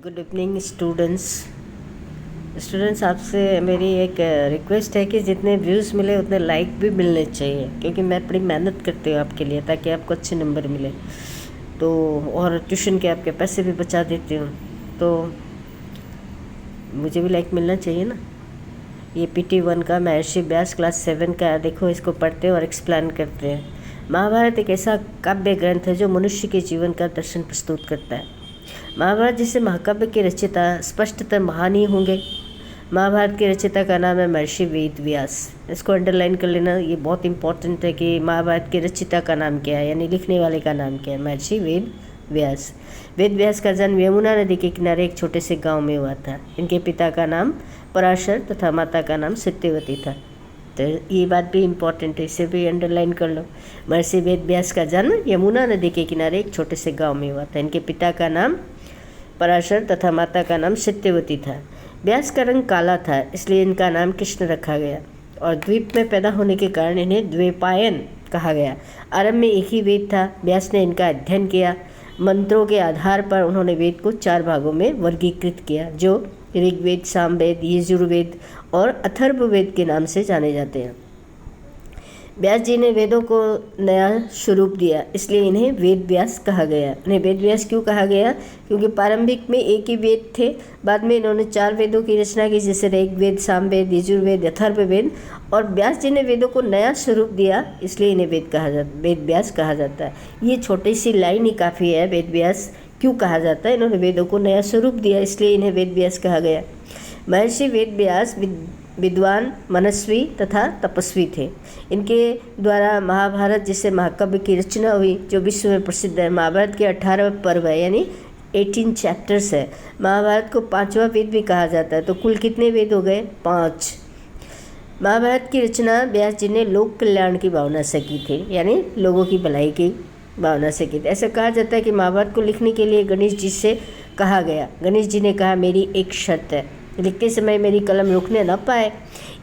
Good evening students आपसे मेरी एक रिक्वेस्ट है कि जितने व्यूज़ मिले उतने लाइक भी मिलने चाहिए, क्योंकि मैं बड़ी मेहनत करती हूँ आपके लिए ताकि आपको अच्छे नंबर मिले। तो और ट्यूशन के आपके पैसे भी बचा देती हूँ, तो मुझे भी लाइक मिलना चाहिए ना। ये PT1 का महर्षि व्यास क्लास 7 का, देखो इसको पढ़ते हैं और एक्सप्लेन करते हैं। महाभारत एक ऐसा काव्य ग्रंथ है जो मनुष्य के जीवन का दर्शन प्रस्तुत करता है। महाभारत जैसे महाकाव्य के रचयिता स्पष्टतः महान ही होंगे। महाभारत के रचयिता का नाम है महर्षि वेद व्यास। इसको अंडरलाइन कर लेना, ये बहुत इंपॉर्टेंट है कि महाभारत के रचयिता का नाम क्या है, यानी लिखने वाले का नाम क्या है। महर्षि वेद व्यास। वेद व्यास का जन्म यमुना नदी के किनारे एक छोटे से गांव में हुआ था। इनके पिता का नाम पराशर तथा माता का नाम सत्यवती था। तो ये बात भी इम्पॉर्टेंट है, इसे भी अंडरलाइन कर लो। महर्षि वेद व्यास का जन्म यमुना नदी के किनारे एक छोटे से गांव में हुआ था। इनके पिता का नाम पराशर तथा माता का नाम सत्यवती था। व्यास का रंग काला था, इसलिए इनका नाम कृष्ण रखा गया, और द्वीप में पैदा होने के कारण इन्हें द्वैपायन कहा गया। आरंभ में एक ही वेद था। व्यास ने इनका अध्ययन किया। मंत्रों के आधार पर उन्होंने वेद को 4 भागों में वर्गीकृत किया, जो ऋग्वेद, सामवेद, यजुर्वेद और अथर्ववेद के नाम से जाने जाते हैं। व्यास जी ने वेदों को नया स्वरूप दिया, इसलिए इन्हें वेद व्यास कहा गया। इन्हें वेद व्यास क्यों कहा गया? क्योंकि प्रारंभिक में एक ही वेद थे, बाद में इन्होंने 4 वेदों की रचना की, जैसे ऋग्वेद, सामवेद, यजुर्वेद, अथर्ववेद, और व्यास जी ने वेदों को नया स्वरूप दिया, इसलिए इन्हें वेद व्यास कहा जाता है। ये छोटी सी लाइन ही काफ़ी है। वेद व्यास क्यों कहा जाता है? इन्होंने वेदों को नया स्वरूप दिया, इसलिए इन्हें वेद व्यास कहा गया। महर्षि वेद व्यास विद्वान, मनस्वी तथा तपस्वी थे। इनके द्वारा महाभारत जैसे महाकाव्य की रचना हुई, जो विश्व में प्रसिद्ध है। महाभारत के 18 पर्व है, यानी 18 चैप्टर्स है। महाभारत को 5वां वेद भी कहा जाता है। तो कुल कितने वेद हो गए? 5। महाभारत की रचना व्यास जी ने लोक कल्याण की भावना से की थी, यानी लोगों की भलाई की भावना से की थी। ऐसा कहा जाता है कि महाभारत को लिखने के लिए गणेश जी से कहा गया। गणेश जी ने कहा, मेरी एक शर्त है, लिखते समय मेरी कलम रुकने न पाए।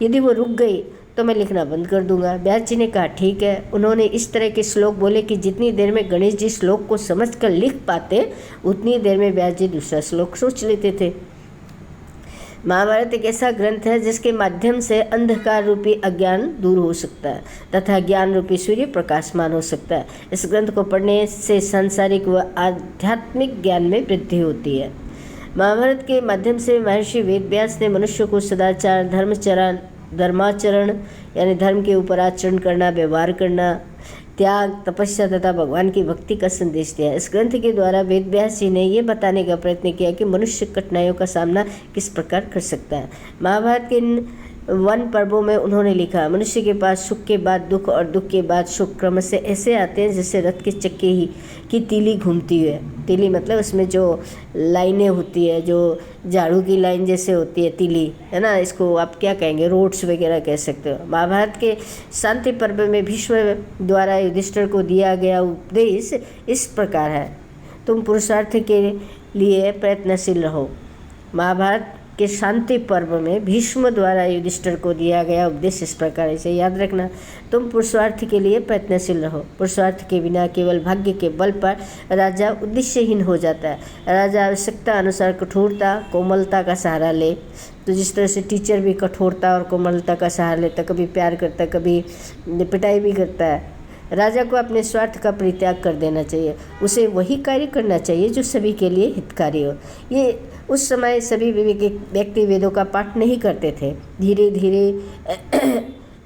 यदि वो रुक गई तो मैं लिखना बंद कर दूंगा। व्यास जी ने कहा, ठीक है। उन्होंने इस तरह के श्लोक बोले कि जितनी देर में गणेश जी श्लोक को समझकर लिख पाते, उतनी देर में व्यास जी दूसरा श्लोक सोच लेते थे। महाभारत एक ऐसा ग्रंथ है जिसके माध्यम से अंधकार रूपी अज्ञान दूर हो सकता है तथा ज्ञान रूपी सूर्य प्रकाशमान हो सकता है। इस ग्रंथ को पढ़ने से सांसारिक व आध्यात्मिक ज्ञान में वृद्धि होती है। महाभारत के माध्यम से महर्षि वेद व्यास ने मनुष्य को सदाचार, धर्माचरण यानी धर्म के ऊपर आचरण करना, व्यवहार करना, त्याग, तपस्या तथा भगवान की भक्ति का संदेश दिया। इस ग्रंथ के द्वारा वेद व्यास जी ने यह बताने का प्रयत्न किया कि मनुष्य कठिनाइयों का सामना किस प्रकार कर सकता है। महाभारत के इन 1 पर्वों में उन्होंने लिखा, मनुष्य के पास सुख के बाद दुख और दुख के बाद सुख क्रम से ऐसे आते हैं जैसे रथ के चक्के ही की तीली घूमती है। तीली मतलब उसमें जो लाइनें होती है, जो झाड़ू की लाइन जैसे होती है, तीली है ना, इसको आप क्या कहेंगे, रोड्स वगैरह कह सकते हो। महाभारत के शांति पर्व में भीष्म द्वारा युधिष्ठिर को दिया गया उपदेश इस प्रकार है, तुम पुरुषार्थ के लिए प्रयत्नशील रहो। महाभारत के शांति पर्व में भीष्म द्वारा युधिष्ठिर को दिया गया उपदेश इस प्रकार, इसे याद रखना, तुम पुरुषार्थ के लिए प्रयत्नशील रहो। पुरुषार्थ के बिना केवल भाग्य के बल पर राजा उद्देश्यहीन हो जाता है। राजा आवश्यकता अनुसार कठोरता, कोमलता का सहारा ले। तो जिस तरह से टीचर भी कठोरता और कोमलता का सहारा लेता, कभी प्यार करता, कभी पिटाई भी करता है। राजा को अपने स्वार्थ का परित्याग कर देना चाहिए। उसे वही कार्य करना चाहिए जो सभी के लिए हितकारी हो। ये उस समय सभी व्यक्ति वेदों का पाठ नहीं करते थे। धीरे धीरे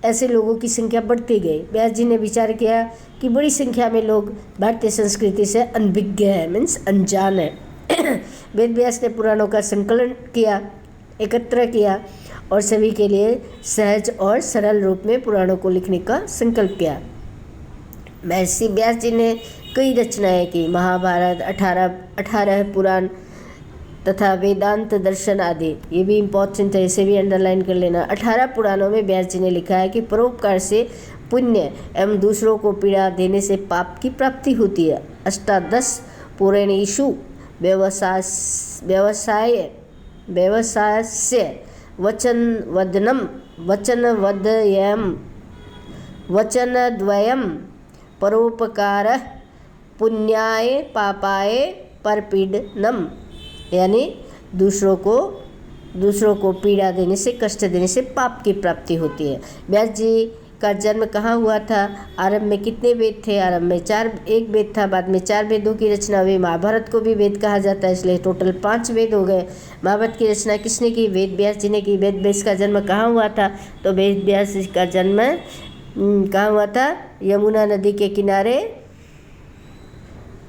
ऐसे लोगों की संख्या बढ़ती गई। व्यास जी ने विचार किया कि बड़ी संख्या में लोग भारतीय संस्कृति से अनभिज्ञ है, मीन्स अनजान है। वेद व्यास ने पुराणों का संकलन किया, एकत्र किया और सभी के लिए सहज और सरल रूप में पुराणों को लिखने का संकल्प किया। महर्षि व्यास जी ने कई रचनाएं की। महाभारत, 18 पुराण तथा वेदांत दर्शन आदि, ये भी इम्पोर्टेंट है, इसे भी अंडरलाइन कर लेना। 18 पुराणों में व्यास जी ने लिखा है कि परोपकार से पुण्य एवं दूसरों को पीड़ा देने से पाप की प्राप्ति होती है। 18 पुराणेषु व्यवसायस्य वचनद्वयम् परोपकारः पुण्याय पापाय परपीडनम, यानी दूसरों को पीड़ा देने से, कष्ट देने से पाप की प्राप्ति होती है। व्यास जी का जन्म कहाँ हुआ था? आरंभ में कितने वेद थे? आरंभ में एक वेद था, बाद में 4 वेदों की रचना हुई। महाभारत को भी वेद कहा जाता है, इसलिए टोटल 5 वेद हो गए। महाभारत की रचना किसने की? वेद व्यास जी ने की। वेद व्यास का जन्म कहाँ हुआ था? तो वेद व्यास जी का जन्म कहाँ हुआ था? यमुना नदी के किनारे,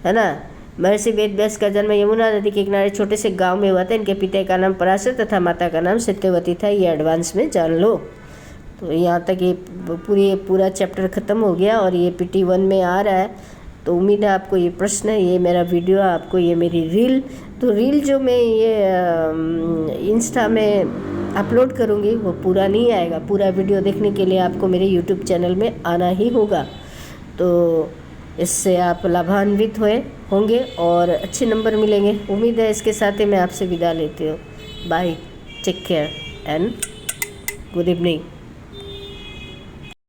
है ना। महर्षि वेद व्यास का जन्म यमुना नदी के किनारे छोटे से गांव में हुआ था। इनके पिता का नाम पराशर तथा माता का नाम सत्यवती था। ये एडवांस में जान लो। तो यहाँ तक ये पूरा चैप्टर ख़त्म हो गया और ये PT 1 में आ रहा है। तो उम्मीद है आपको ये प्रश्न, ये मेरा वीडियो, आपको ये मेरी रील, तो रील जो मैं ये इंस्टा में अपलोड करूँगी वो पूरा नहीं आएगा। पूरा वीडियो देखने के लिए आपको मेरे YouTube चैनल में आना ही होगा। तो इससे आप लाभान्वित होंगे और अच्छे नंबर मिलेंगे। उम्मीद है इसके साथ ही मैं आपसे विदा लेती हूँ। Bye, take care and good evening.